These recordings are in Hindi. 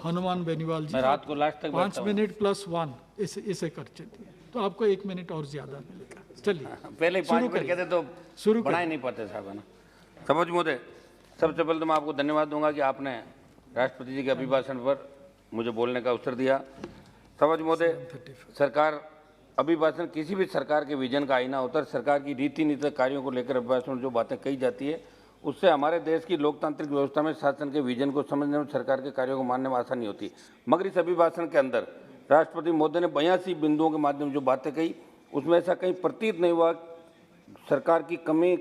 हनुमान बेनीवाल जी, मैं रात को लास्ट तक 5 मिनट प्लस 1 इसे कर चलिए, तो आपको 1 मिनट और ज्यादा मिलेगा। चलिए पहले ही 5 मिनट कहते तो शुरू बना ही नहीं पाते साहब, है ना। सभापति महोदय, सबसे पहले तो मैं आपको धन्यवाद दूंगा कि आपने राष्ट्रपति जी के अभिभाषण पर मुझे बोलने का अवसर दिया। सभापति महोदय, सरकार अभिभाषण किसी भी सरकार के विजन का आईना होता है। सरकार की रीति नीति कार्यों को लेकर अभिभाषण जो बातें कही जाती है, उससे हमारे देश की लोकतांत्रिक व्यवस्था में शासन के विजन को समझने में, सरकार के कार्यों को मानने में आसानी होती है। मगर इस अभिभाषण के अंदर राष्ट्रपति महोदय ने 82 बिंदुओं के माध्यम से जो बातें कही, उसमें ऐसा कहीं प्रतीत नहीं हुआ सरकार की कमी,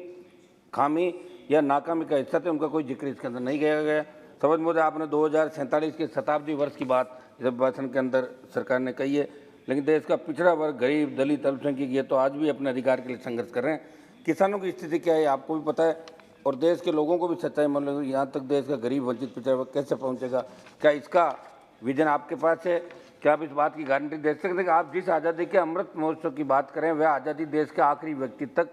खामी या नाकामी का हिस्सा थे, उनका कोई जिक्र इसके अंदर नहीं किया गया। सभापति महोदय, आपने 2047 के शताब्दी वर्ष की बात इस अभिभाषण के अंदर सरकार ने कही है, लेकिन देश का पिछड़ा वर्ग, गरीब, दलित, अल्पसंख्यक ये तो आज भी अपने अधिकार के लिए संघर्ष कर रहे हैं। किसानों की स्थिति क्या है आपको भी पता है, और देश के लोगों को भी सच्चाई मालूम है। यहाँ तक देश का गरीब, वंचित, पिछड़ा वर्ग कैसे पहुँचेगा? क्या इसका विजन आपके पास है? क्या आप इस बात की गारंटी दे सकते हैं कि आप जिस आज़ादी के अमृत महोत्सव की बात करें, वह आज़ादी देश के आखिरी व्यक्ति तक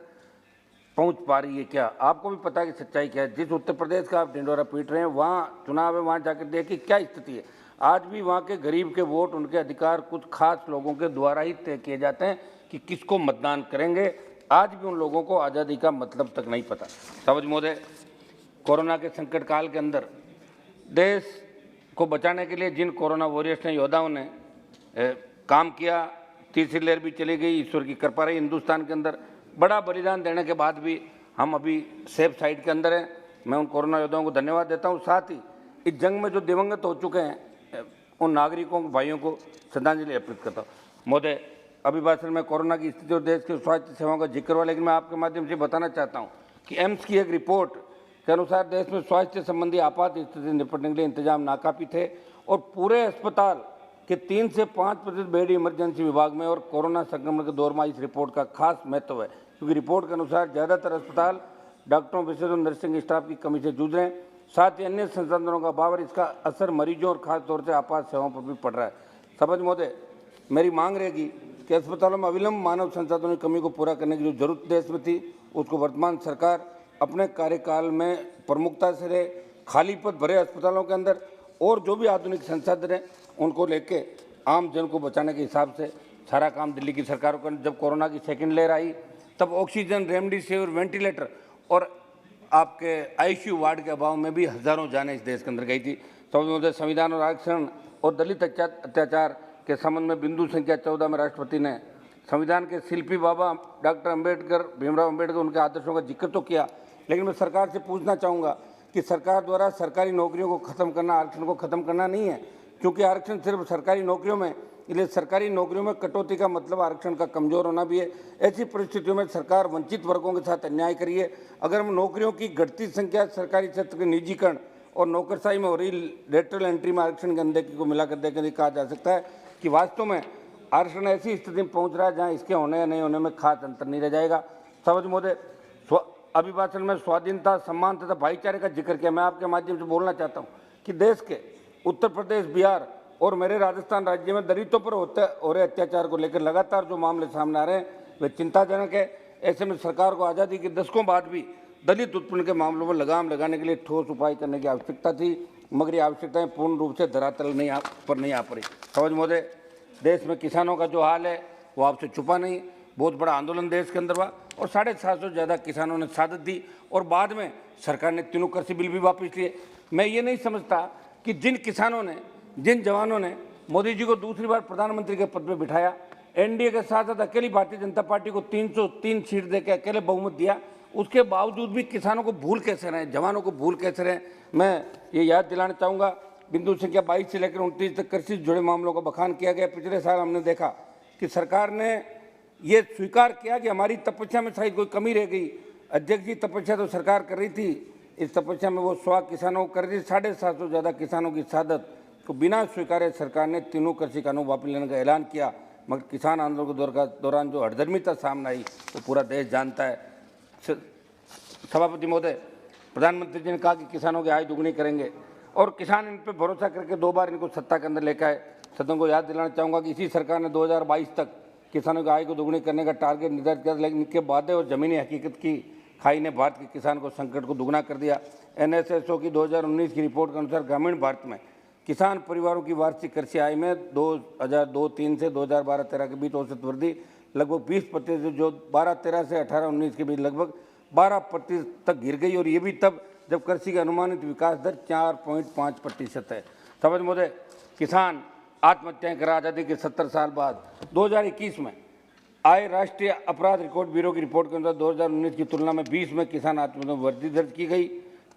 पहुंच पा रही है? क्या आपको भी पता है कि सच्चाई क्या है? जिस उत्तर प्रदेश का आप ढिंडोरा पीट रहे हैं, वहाँ चुनाव है, वहाँ जाकर देखिए क्या स्थिति है। आज भी वहाँ के गरीब के वोट, उनके अधिकार कुछ खास लोगों के द्वारा ही तय किए जाते हैं कि किसको मतदान करेंगे। आज भी उन लोगों को आज़ादी का मतलब तक नहीं पता। सभापति महोदय, कोरोना के संकट काल के अंदर देश को बचाने के लिए जिन कोरोना वॉरियर्स ने, योद्धाओं ने काम किया, तीसरी लहर भी चली गई, ईश्वर की कृपा रही हिंदुस्तान के अंदर। बड़ा बलिदान देने के बाद भी हम अभी सेफ साइड के अंदर हैं। मैं उन कोरोना योद्धाओं को धन्यवाद देता हूं। साथ ही इस जंग में जो दिवंगत हो चुके हैं, उन नागरिकों, भाइयों को श्रद्धांजलि अर्पित करता हूँ। महोदय, अभिभाषण में कोरोना की स्थिति और देश की स्वास्थ्य सेवाओं का जिक्र हुआ, लेकिन मैं आपके माध्यम से बताना चाहता हूँ कि एम्स की एक रिपोर्ट के अनुसार देश में स्वास्थ्य संबंधी आपात स्थिति से निपटने के लिए इंतजाम नाकाफी थे और पूरे अस्पताल कि 3 से 5% बेड इमरजेंसी विभाग में, और कोरोना संक्रमण के दौर में इस रिपोर्ट का खास महत्व है, क्योंकि रिपोर्ट के अनुसार ज़्यादातर अस्पताल डॉक्टरों, विशेषज्ञों, नर्सिंग स्टाफ की कमी से जूझ रहे हैं। साथ ही अन्य संसाधनों का अभाव, और इसका असर मरीजों और खासतौर से आपात सेवाओं पर भी पड़ रहा है। सभापति महोदय, मेरी मांग रहेगी कि अस्पतालों में अविलंब मानव संसाधनों की कमी को पूरा करने की जो जरूरत देश में थी, उसको वर्तमान सरकार अपने कार्यकाल में प्रमुखता से रहे। खाली पद भरे अस्पतालों के अंदर और जो भी आधुनिक संसाधन हैं, उनको लेके आम जन को बचाने के हिसाब से सारा काम दिल्ली की सरकार को। जब कोरोना की सेकंड लहर आई, तब ऑक्सीजन, रेमडेसिविर, वेंटिलेटर और आपके आईसीयू वार्ड के अभाव में भी हजारों जानें इस देश के अंदर गई थी। तो संविधान और आरक्षण और दलित अत्याचार के संबंध में बिंदु संख्या 14 में राष्ट्रपति ने संविधान के शिल्पी बाबा डॉक्टर अम्बेडकर, भीमराव अम्बेडकर, उनके आदर्शों का जिक्र तो किया, लेकिन मैं सरकार से पूछना चाहूँगा कि सरकार द्वारा सरकारी नौकरियों को खत्म करना, आरक्षण को खत्म करना नहीं है, क्योंकि आरक्षण सिर्फ सरकारी नौकरियों में, इसलिए सरकारी नौकरियों में कटौती का मतलब आरक्षण का कमजोर होना भी है। ऐसी परिस्थितियों में सरकार वंचित वर्गों के साथ अन्याय करी है। अगर हम नौकरियों की घटती संख्या, सरकारी क्षेत्र के निजीकरण और नौकरशाही में हो रही लेटरल एंट्री में आरक्षण के अनदेखी को मिलाकर देखकर कहा जा सकता है कि वास्तव में आरक्षण ऐसी स्थिति में पहुँच रहा है जहाँ इसके होने या नहीं होने में खास अंतर नहीं रह जाएगा। सभापति महोदय, अभिभाषण में स्वाधीनता, सम्मान तथा भाईचारे का जिक्र किया। मैं आपके माध्यम से बोलना चाहता हूँ कि देश के उत्तर प्रदेश, बिहार और मेरे राजस्थान राज्य में दलितों पर हो रहे अत्याचार को लेकर लगातार जो मामले सामने आ रहे हैं, वे चिंताजनक है। ऐसे में सरकार को आज़ादी के दशकों बाद भी दलित उत्पीड़न के मामलों पर लगाम लगाने के लिए ठोस उपाय करने की आवश्यकता थी, मगर ये आवश्यकताएं पूर्ण रूप से धरातल नहीं आ पड़ी। सभापति महोदय, देश में किसानों का जो हाल है वो आपसे छुपा नहीं। बहुत बड़ा आंदोलन देश के अंदर हुआ और 750 से ज़्यादा किसानों ने शहादत दी, और बाद में सरकार ने तीनों कृषि बिल भी वापस लिए। मैं ये नहीं समझता कि जिन किसानों ने, जिन जवानों ने मोदी जी को दूसरी बार प्रधानमंत्री के पद पर बिठाया, एनडीए के साथ साथ अकेली भारतीय जनता पार्टी को 303 सीट देकर अकेले बहुमत दिया, उसके बावजूद भी किसानों को भूल कैसे रहे, जवानों को भूल कैसे रहे? मैं ये याद दिलाना चाहूँगा, बिंदु संख्या 22 से लेकर 29 तक कृषि से जुड़े मामलों का बखान किया गया। पिछले साल हमने देखा कि सरकार ने ये स्वीकार किया कि हमारी तपस्या में शायद कोई कमी रह गई। अध्यक्ष जी, तपस्या तो सरकार कर रही थी, इस तपस्या में वो 100 किसानों को कर रही थी। 750 से ज़्यादा किसानों की शहादत को बिना स्वीकारे सरकार ने तीनों कृषि कानून वापस लेने का ऐलान किया, मगर किसान आंदोलन के दौरान जो हड़धर्मिता सामने आई वो पूरा देश जानता है। सभापति महोदय, प्रधानमंत्री जी ने कहा कि किसानों की आय दुगनी करेंगे, और किसान इन पर भरोसा करके 2 बार इनको सत्ता के अंदर लेकर आए। सदन को याद दिलाना चाहूँगा कि इसी सरकार ने 2022 तक किसानों की आय को दुगनी करने का टारगेट निर्धारित किया, लेकिन इनके वादे और ज़मीनी हकीकत की खाई ने भारत के किसान को संकट को दुगना कर दिया। NSSO की 2019 की रिपोर्ट के अनुसार ग्रामीण भारत में किसान परिवारों की वार्षिक कृषि आय में 2002-03 से 2012-13 के बीच औसत वृद्धि लगभग 20%, जो 12-13 से 18-19 के बीच लगभग 12% तक गिर गई, और ये भी तब जब कृषि का अनुमानित विकास दर 4.5% है। समझ महोदय, किसान आत्महत्याएं कर आज़ादी के 70 साल बाद 2021 में आए राष्ट्रीय अपराध रिकॉर्ड ब्यूरो की रिपोर्ट के अनुसार 2019 की तुलना में 20 में किसान आत्महत्या में वृद्धि दर्ज की गई।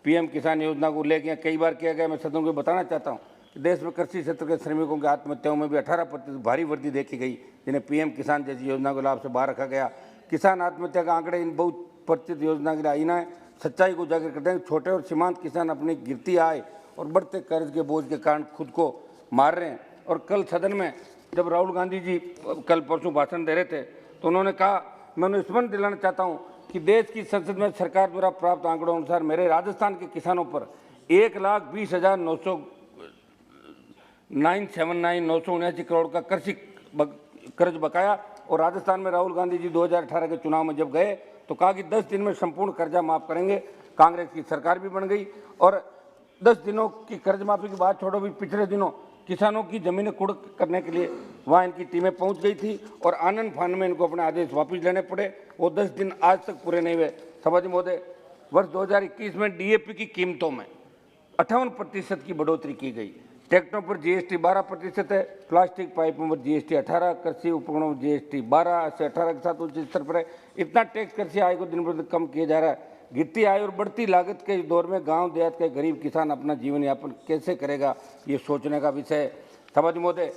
पीएम किसान योजना को लेकर कई बार किया गया। मैं सदन को बताना चाहता हूं कि देश में कृषि क्षेत्र के श्रमिकों की आत्महत्याओं में भी 18% भारी वृद्धि देखी गई, जिन्हें पीएम किसान जैसी योजना को लाभ से बाहर रखा गया। किसान आत्महत्या का आंकड़े इन बहुत परिचित योजना के लिए आईना है, सच्चाई को उजागर करते हैं। छोटे और सीमांत किसान अपनी गिरती आय और बढ़ते कर्ज के बोझ के कारण खुद को मार रहे हैं। और कल सदन में जब राहुल गांधी जी कल परसों भाषण दे रहे थे तो उन्होंने कहा, मैं उन्हें स्मरण दिलाना चाहता हूं कि देश की संसद में सरकार द्वारा प्राप्त आंकड़ों अनुसार मेरे राजस्थान के किसानों पर 1,20,979 करोड़ का कृषि कर्ज बकाया। और राजस्थान में राहुल गांधी जी 2018 के चुनाव में जब गए तो कहा कि 10 दिन में संपूर्ण कर्जा माफ करेंगे। कांग्रेस की सरकार भी बन गई और 10 दिनों की कर्ज माफी की बात छोड़ो, भी पिछले दिनों किसानों की जमीनें कुर्क करने के लिए वहाँ इनकी टीमें पहुँच गई थी और आनंद फानन में इनको अपने आदेश वापस लेने पड़े। वो 10 दिन आज तक पूरे नहीं हुए। सभापति महोदय, वर्ष 2021 में डीएपी की कीमतों में 58% की बढ़ोतरी की गई। ट्रैक्टरों पर जीएसटी 12% है, प्लास्टिक पाइपों पर जीएसटी 18%, कृषि उपकरणों पर जीएसटी 12 से 18 के साथ उच्च स्तर पर है। इतना टैक्स कृषि आय को दिन प्रतिदिन कम किया जा रहा है। गिरती आय और बढ़ती लागत के इस दौर में गांव देहात के गरीब किसान अपना जीवन यापन कैसे करेगा, ये सोचने का विषय है। सभापति महोदय,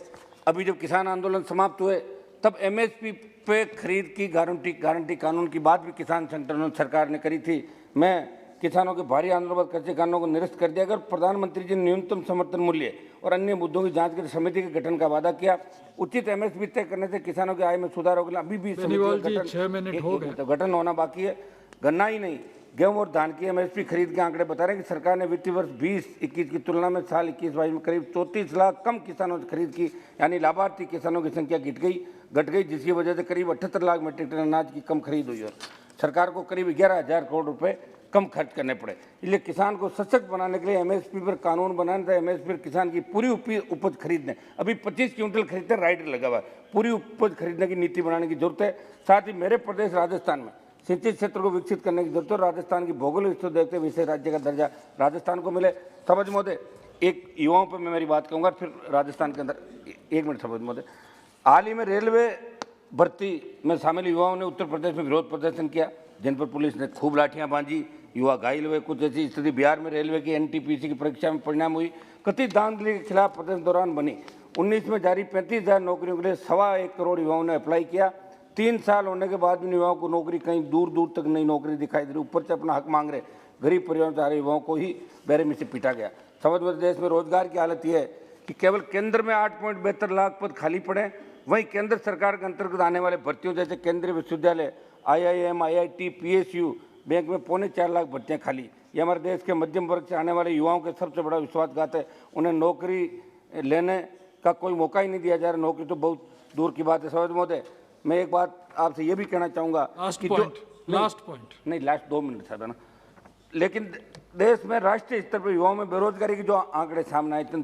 अभी जब किसान आंदोलन समाप्त हुए तब एमएसपी पे खरीद की गारंटी कानून की बात भी किसान संगठनों सरकार ने करी थी। मैं किसानों के भारी आंदोलन पर कृषि कानूनों को निरस्त कर दिया गया। प्रधानमंत्री जी ने न्यूनतम समर्थन मूल्य और अन्य मुद्दों की जांच के लिए समिति के गठन का वादा किया। उचित एमएसपी तय करने से किसानों की आय में सुधार होगा। अभी भी गठन होना बाकी है। गन्ना ही नहीं, गेहूं और धान की एमएसपी खरीद के आंकड़े बता रहे हैं कि सरकार ने वित्तीय वर्ष 20-21 की तुलना में साल 21-22 में करीब 34 लाख कम किसानों से खरीद की, यानी लाभार्थी किसानों की संख्या घट गई, जिसकी वजह से करीब 78 लाख मीट्रिक टन अनाज की कम खरीद हुई और सरकार को करीब 11,000 करोड़ रुपए कम खर्च करने पड़े। इसलिए किसान को सशक्त बनाने के लिए एमएसपी पर कानून बनाने था। एमएसपी पर किसान की पूरी उपज खरीदने, अभी 25 क्विंटल खरीदते राइडर लगा हुआ है, पूरी उपज खरीदने की नीति बनाने की जरूरत है। साथ ही मेरे प्रदेश राजस्थान में सिंचित क्षेत्र को विकसित करने की जरूरत है। राजस्थान की भौगोलिक स्थिति देखते हुए विशेष राज्य का दर्जा राजस्थान को मिले। सभापति महोदय, एक युवाओं पर मैं मेरी बात कहूँगा, फिर राजस्थान के अंदर 1 मिनट। सभापति महोदय, हाल ही में रेलवे भर्ती में शामिल युवाओं ने उत्तर प्रदेश में विरोध प्रदर्शन किया, जिन पर पुलिस ने खूब लाठियां बांधी, युवा घायल हुए। कुछ ऐसी स्थिति बिहार में रेलवे की एनटीपीसी की परीक्षा में परिणाम हुई। कथित धांधली के खिलाफ प्रदर्शन दौरान बनी। 19 में जारी 35,000 नौकरियों के लिए 1.25 करोड़ युवाओं ने अप्लाई किया। 3 साल होने के बाद भी युवाओं को नौकरी कहीं दूर दूर तक नई नौकरी दिखाई दे रही। ऊपर से अपना हक मांग रहे गरीब परिवारों से आ रहे युवाओं को ही बेरहमी से पीटा गया। समग्र देश में रोजगार की हालत यह है कि केवल केंद्र में 8.72 लाख पद खाली पड़े। वहीं केंद्र सरकार के अंतर्गत आने वाले भर्तियों जैसे केंद्रीय विश्वविद्यालय, IIM, IIT, PSU, बैंक में 4.25 लाख भर्तियाँ खाली। ये हमारे देश के मध्यम वर्ग से आने वाले युवाओं के सबसे बड़ा विश्वासघात है। उन्हें नौकरी लेने का कोई मौका ही नहीं दिया जा रहा। नौकरी तो बहुत दूर की बात है। सभापति महोदय, मैं एक बात आपसे ये भी कहना चाहूँगा कि लास्ट 2 मिनट था ना, लेकिन देश में राष्ट्रीय स्तर पर युवाओं में बेरोजगारी की जो आंकड़े सामने आए इतने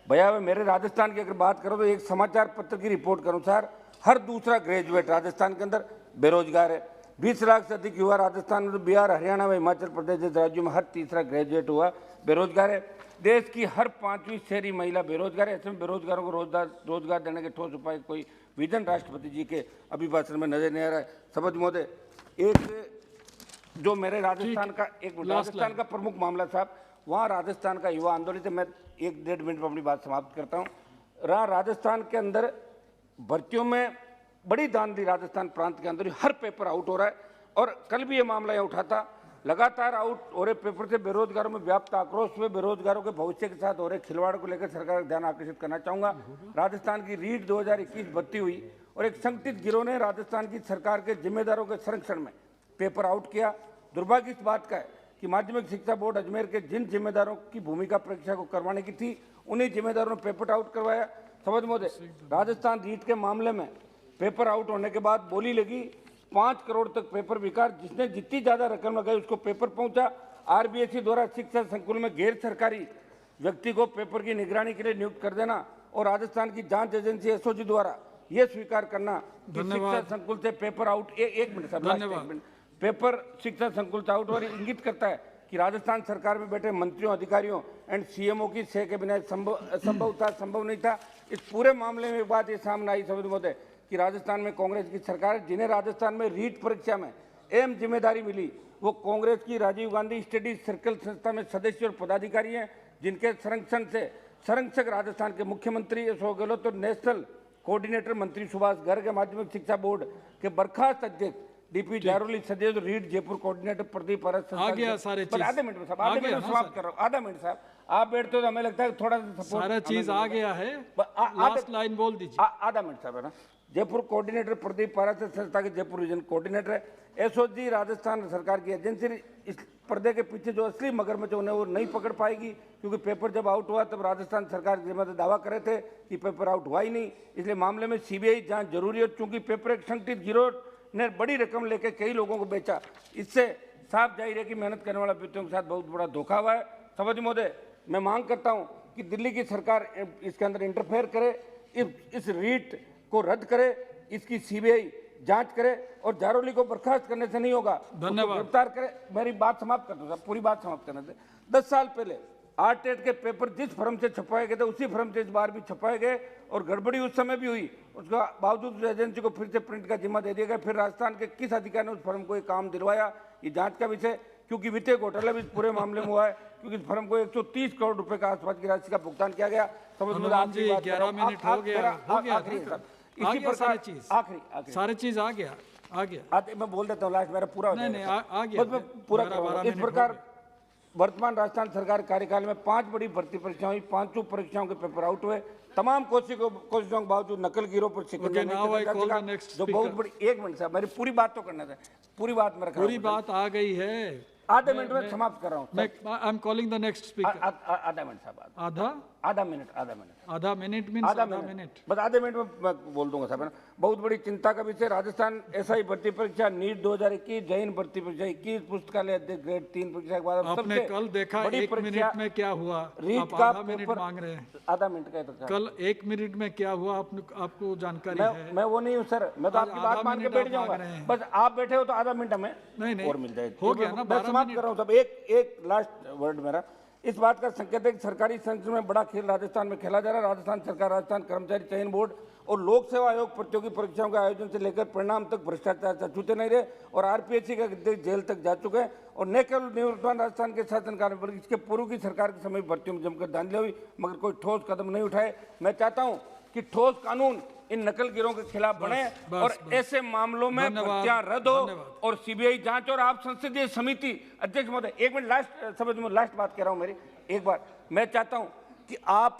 भयावह। मेरे राजस्थान की अगर बात करो तो एक समाचार पत्र की रिपोर्ट के अनुसार हर दूसरा ग्रेजुएट राजस्थान के अंदर बेरोजगार है। 20 लाख से अधिक युवा राजस्थान में, तो बिहार, हरियाणा व हिमाचल प्रदेश जैसे राज्यों में हर तीसरा ग्रेजुएट हुआ बेरोजगार है। देश की हर 5वीं शहरी महिला बेरोजगार है। ऐसे में बेरोजगारों को रोजगार देने के ठोस उपाय कोई विजन राष्ट्रपति जी के अभिभाषण में नजर नहीं आ रहा है। सभापति महोदय, एक जो मेरे राजस्थान का प्रमुख मामला साहब, वहाँ राजस्थान का युवा आंदोलन है। मैं 1-1.5 मिनट में अपनी बात समाप्त करता हूँ। राजस्थान के अंदर भर्तियों में बड़ी धांधली, राजस्थान प्रांत के अंदर हर पेपर आउट हो रहा है। और कल भी ये मामला यहाँ उठा था। लगातार आउट हो रहे पेपर से बेरोजगारों में व्याप्त आक्रोश हुए। बेरोजगारों के भविष्य के साथ हो रहे खिलवाड़ को लेकर सरकार का ध्यान आकर्षित करना चाहूँगा। राजस्थान की रीट 2021 भर्ती हुई और एक संगठित गिरोह ने राजस्थान की सरकार के जिम्मेदारों के संरक्षण में पेपर आउट किया। दुर्भाग्य इस बात का है कि माध्यमिक शिक्षा बोर्ड अजमेर के जिन जिम्मेदारों की भूमिका परीक्षा को करवाने की थी, उन्हीं जिम्मेदारों ने पेपर आउट करवाया। समझ महोदय, राजस्थान रीट के मामले में पेपर आउट होने के बाद बोली लगी 5 करोड़ तक पेपर बिका। जिसने जितनी ज़्यादा रकम लगाई उसको पेपर पहुंचा। RBSE द्वारा शिक्षा संकुल में गैर सरकारी व्यक्ति को पेपर की निगरानी के लिए नियुक्त कर देना और राजस्थान की जांच एजेंसी एसओजी द्वारा यह स्वीकार करना कि शिक्षा संकुल से पेपर आउट एक मिनट साहब, लास्ट एक मिनट, पेपर शिक्षा संकुल से आउट और इंगित करता है कि राजस्थान सरकार में बैठे मंत्रियों, अधिकारियों एंड सीएमओ की सह के बिना संभव नहीं था। इस पूरे मामले में एक बात ये सामने आई सभी महोदय कि राजस्थान में कांग्रेस की सरकार है, जिन्हें राजस्थान में रीट परीक्षा में अहम जिम्मेदारी मिली, वो कांग्रेस की राजीव गांधी स्टडी सर्कल संस्था में सदस्य और पदाधिकारी हैं, जिनके संरक्षक राजस्थान के मुख्यमंत्री अशोक गहलोत और नेशनल कोऑर्डिनेटर मंत्री सुभाष गर्ग के माध्यमिक शिक्षा बोर्ड के बर्खास्त अध्यक्ष डीपी जारोली सदस्य रीट जयपुर कोऑर्डिनेटर प्रदीप पारस। आ गया सारे चीज, आधे मिनट में साहब, आधे मिनट समाप्त कर रहा हूँ, आधा मिनट साहब, आप बैठते हो तो हमें लगता है थोड़ा सा सारा चीज आ गया है, लास्ट लाइन बोल दीजिए। आधा मिनट साहब है ना। जयपुर कोऑर्डिनेटर प्रदीप पारस संस्था के जयपुर रीजन कोऑर्डिनेटर है। एसओजी राजस्थान सरकार की एजेंसी, इस पर्दे के पीछे जो असली मगरमच्छ उन्हें वो नहीं पकड़ पाएगी, क्योंकि पेपर जब आउट हुआ तब राजस्थान सरकार जिम्मेदार दावा कर रहे थे कि पेपर आउट हुआ ही नहीं, इसलिए मामले में सीबीआई जांच जरूरी है। चूंकि पेपर एक संगठित गिरोह ने बड़ी रकम लेकर कई लोगों को बेचा, इससे साफ जाहिर है कि मेहनत करने वाले व्यक्तियों के साथ बहुत बड़ा धोखा हुआ है। सभापति महोदय, मैं मांग करता हूं कि दिल्ली की सरकार इसके अंदर इंटरफेयर करे, इस रीट को रद्द करे, इसकी सीबीआई जांच करे और जारोली को बर्खास्त करने से नहीं होगा, धन्यवाद, गिरफ्तार करे। मेरी बात समाप्त कर दो साहब, पूरी बात समाप्त करने से। 10 साल पहले आरटेट के पेपर जिस फर्म से छपवाए गए थे उसी फर्म से इस बार भी छपवाए गए और गड़बड़ी उस समय भी हुई, उसका बावजूद एजेंसी को फिर से प्रिंट का जिम्मा दे दिया गया। फिर राजस्थान के किस अधिकारी ने उस फर्म को ये काम दिलवाया, ये जांच का विषय, क्योंकि वित्तीय घोटाला भी इस पूरे मामले में हुआ है, क्योंकि इस फर्म को 130 करोड़ रुपए का आसपास की राशि का भुगतान किया गया। हनुमान जी 11 मिनट हो गया, इसी प्रकार आखिरी सारी चीज आ गया। मैं बोल देता हूँ, लास्ट मेरा पूरा हो नहीं आ गया, बस मैं पूरा करूंगा। इस प्रकार वर्तमान राजस्थान सरकार कार्यकाल में 5 बड़ी भर्ती परीक्षाएं हुई, 5 परीक्षाओं के पेपर आउट हुए। तमाम कोशिशों के बावजूद नकल गिरोह पर शिकंजा जो बहुत बड़ी। एक मिनट साहब, मेरी पूरी बात तो करना था, पूरी बात मेरा पूरी बात आ गई है, आधे मिनट में समाप्त कर रहा हूँ। I am calling the next speaker. आधा मिनट साहब, आधा मिनट मीन्स आधा मिनट, बस आधे मिनट में मैं बोल दूंगा साहब। बहुत बड़ी चिंता का विषय राजस्थान एसआई भर्ती परीक्षा, नीट 2021, जैन भर्ती परीक्षा 21, पुस्तकालय अध्यक्ष ग्रेड 3 परीक्षा के बाद आपने कल देखा 1 मिनट में क्या हुआ, रीट आप का आधा मिनट पेपर मांग रहे हैं। आधा मिनट का तो कल 1 मिनट में क्या हुआ आपको जानकारी है? मैं वो नहीं हूँ सर, मैं तो आपकी बात मान के बैठ जाऊंगा, बस आप बैठे हो तो आधा मिनट हमें नहीं और मिल जाए, हो गया ना। मैं समाप्त कर रहा हूँ सब। एक लास्ट वर्ड मेरा, इस बात का संकेत है कि सरकारी संस्थान में बड़ा खेल राजस्थान में खेला जा रहा है। राजस्थान सरकार, राजस्थान कर्मचारी चयन बोर्ड और लोक सेवा आयोग प्रतियोगी परीक्षाओं के आयोजन से लेकर परिणाम तक भ्रष्टाचार से छूटे नहीं रहे और आरपीएससी का अध्यक्ष जेल तक जा चुके हैं। और न केवल निवर्तमान राजस्थान के शासनकाल में बल्कि इसके पूर्व की सरकार के समय भर्तियों में जमकर धांधली हुई, मगर कोई ठोस कदम नहीं उठाए। मैं चाहता हूँ कि ठोस कानून इन नकल गिरोह के खिलाफ बने और ऐसे मामलों में भर्तियां रद्द हो और सीबीआई जांच। और आप संसदीय समिति अध्यक्ष महोदय, एक मिनट, लास्ट बात कह रहा हूं मेरी, एक बार मैं चाहता हूं कि आप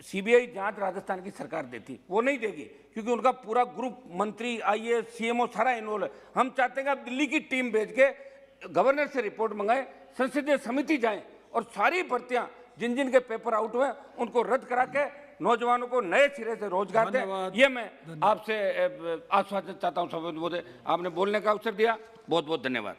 सीबीआई जांच राजस्थान की सरकार देती, वो नहीं देगी, क्योंकि उनका पूरा ग्रुप मंत्री, आईएएस, सीएमओ सारा इन्वॉल्व है। हम चाहते हैं कि आप दिल्ली की टीम भेज के गवर्नर से रिपोर्ट मंगाएं, संसदीय समिति जाएं और सारी भर्तियां जिन जिन के पेपर आउट हुए उनको रद्द करा के नौजवानों को नए सिरे से रोजगार दे। ये मैं आपसे आश्वासन चाहता हूं। सभापति महोदय, आपने बोलने का अवसर दिया, बहुत बहुत धन्यवाद।